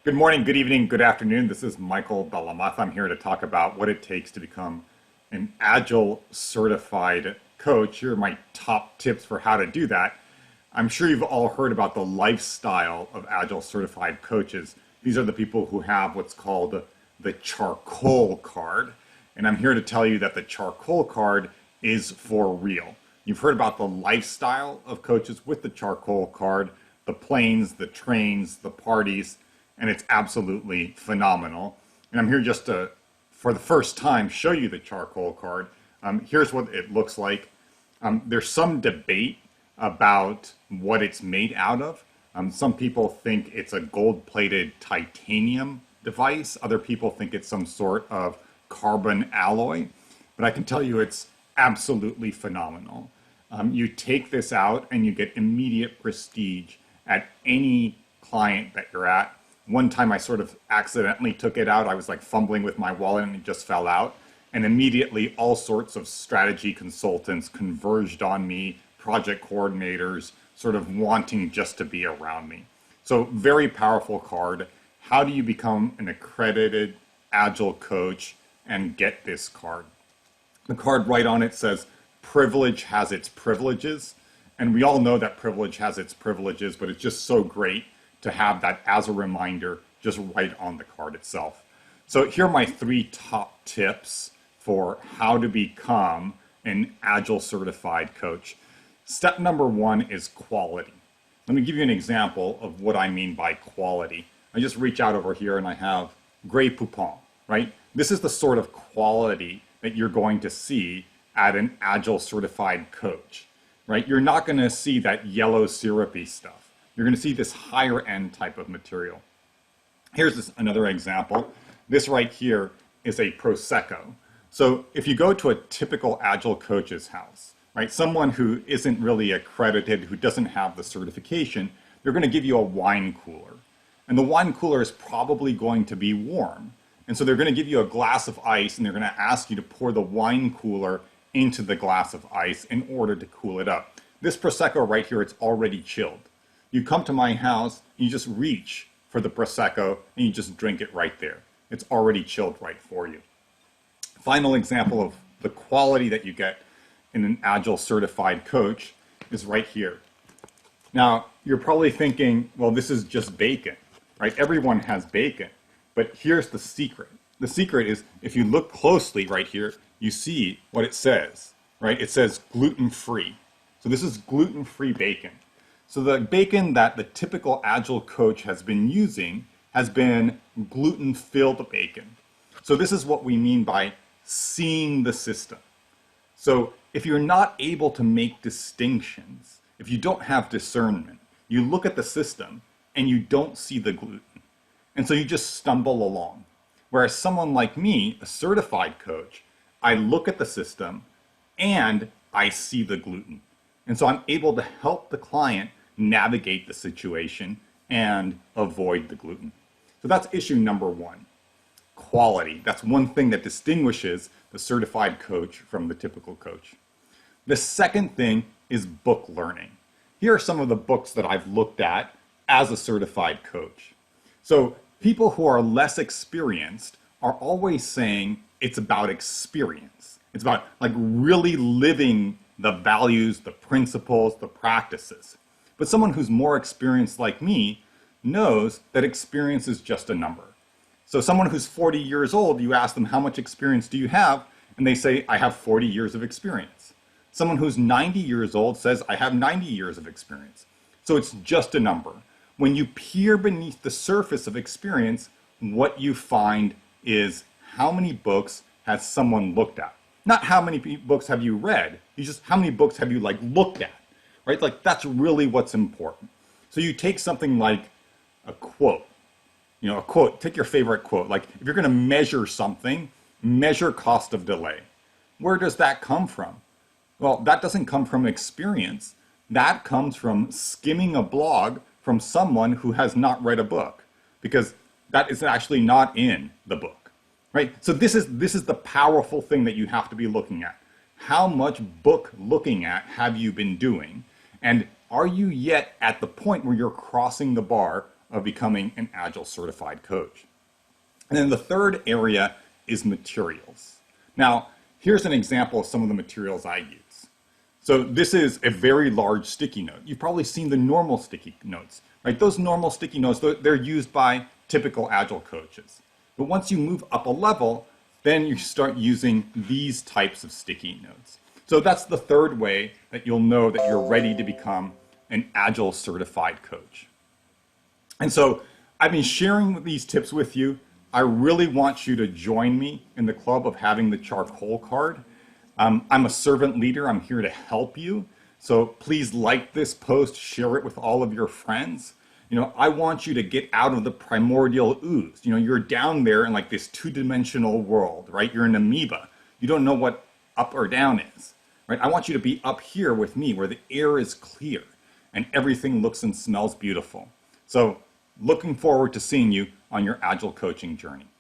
Good morning, good evening, good afternoon. This is Michael Belamath. I'm here to talk about what it takes to become an Agile certified coach. Here are my top tips for how to do that. I'm sure you've all heard about the lifestyle of Agile certified coaches. These are the people who have what's called the charcoal card. And I'm here to tell you that the charcoal card is for real. You've heard about the lifestyle of coaches with the charcoal card, the planes, the trains, the parties, and it's absolutely phenomenal. And I'm here just to, for the first time, show you the charcoal card. Here's what it looks like. There's some debate about what it's made out of. Some people think it's a gold-plated titanium device. Other people think it's some sort of carbon alloy. But I can tell you it's absolutely phenomenal. You take this out and you get immediate prestige at any client that you're at. One time I sort of accidentally took it out. I was like fumbling with my wallet and it just fell out. And immediately all sorts of strategy consultants converged on me, project coordinators, sort of wanting just to be around me. So very powerful card. How do you become an accredited Agile coach and get this card? The card right on it says, privilege has its privileges. And we all know that privilege has its privileges, but it's just so great to have that as a reminder just right on the card itself. So here are my 3 top tips for how to become an Agile certified coach. Step number 1 is quality. Let me give you an example of what I mean by quality. I just reach out over here and I have Grey Poupon, right? This is the sort of quality that you're going to see at an Agile certified coach, right? You're not going to see that yellow syrupy stuff. You're going to see this higher end type of material. Here's another example. This right here is a Prosecco. So if you go to a typical Agile coach's house, right, someone who isn't really accredited, who doesn't have the certification, they're going to give you a wine cooler. And the wine cooler is probably going to be warm. And so they're going to give you a glass of ice and they're going to ask you to pour the wine cooler into the glass of ice in order to cool it up. This Prosecco right here, it's already chilled. You come to my house, you just reach for the Prosecco and you just drink it right there. It's already chilled right for you. Final example of the quality that you get in an Agile certified coach is right here. Now, you're probably thinking, well, this is just bacon, right? Everyone has bacon, but here's the secret. The secret is if you look closely right here, you see what it says, right? It says gluten-free. So this is gluten-free bacon. So the bacon that the typical Agile coach has been using has been gluten-filled bacon. So this is what we mean by seeing the system. So if you're not able to make distinctions, if you don't have discernment, you look at the system and you don't see the gluten. And so you just stumble along. Whereas someone like me, a certified coach, I look at the system and I see the gluten. And so I'm able to help the client navigate the situation and avoid the gluten. So that's issue number 1. Quality. That's one thing that distinguishes the certified coach from the typical coach. The second thing is book learning. Here are some of the books that I've looked at as a certified coach. So people who are less experienced are always saying it's about experience. It's about like really living the values, the principles, the practices. But someone who's more experienced like me knows that experience is just a number. So someone who's 40 years old, you ask them, how much experience do you have? And they say, I have 40 years of experience. Someone who's 90 years old says, I have 90 years of experience. So it's just a number. When you peer beneath the surface of experience, what you find is how many books has someone looked at. Not how many books have you read, it's just how many books have you like looked at, right? Like that's really what's important. So you take something like a quote, a quote, take your favorite quote. Like if you're going to measure something, measure cost of delay. Where does that come from? Well, that doesn't come from experience. That comes from skimming a blog from someone who has not read a book, because that is actually not in the book, right? So this is the powerful thing that you have to be looking at. How much book looking at have you been doing? And are you yet at the point where you're crossing the bar of becoming an Agile certified coach. And then the third area is materials. Now, here's an example of some of the materials I use. So this is a very large sticky note. You've probably seen the normal sticky notes, right? Those normal sticky notes, they're used by typical Agile coaches. But once you move up a level, then you start using these types of sticky notes. So that's the third way that you'll know that you're ready to become an Agile certified coach. And so I've been sharing these tips with you. I really want you to join me in the club of having the charcoal card. I'm a servant leader. I'm here to help you. So please like this post, share it with all of your friends. I want you to get out of the primordial ooze. You're down there in like this two-dimensional world, right? You're an amoeba. You don't know what up or down is, right? I want you to be up here with me where the air is clear and everything looks and smells beautiful. So looking forward to seeing you on your Agile coaching journey.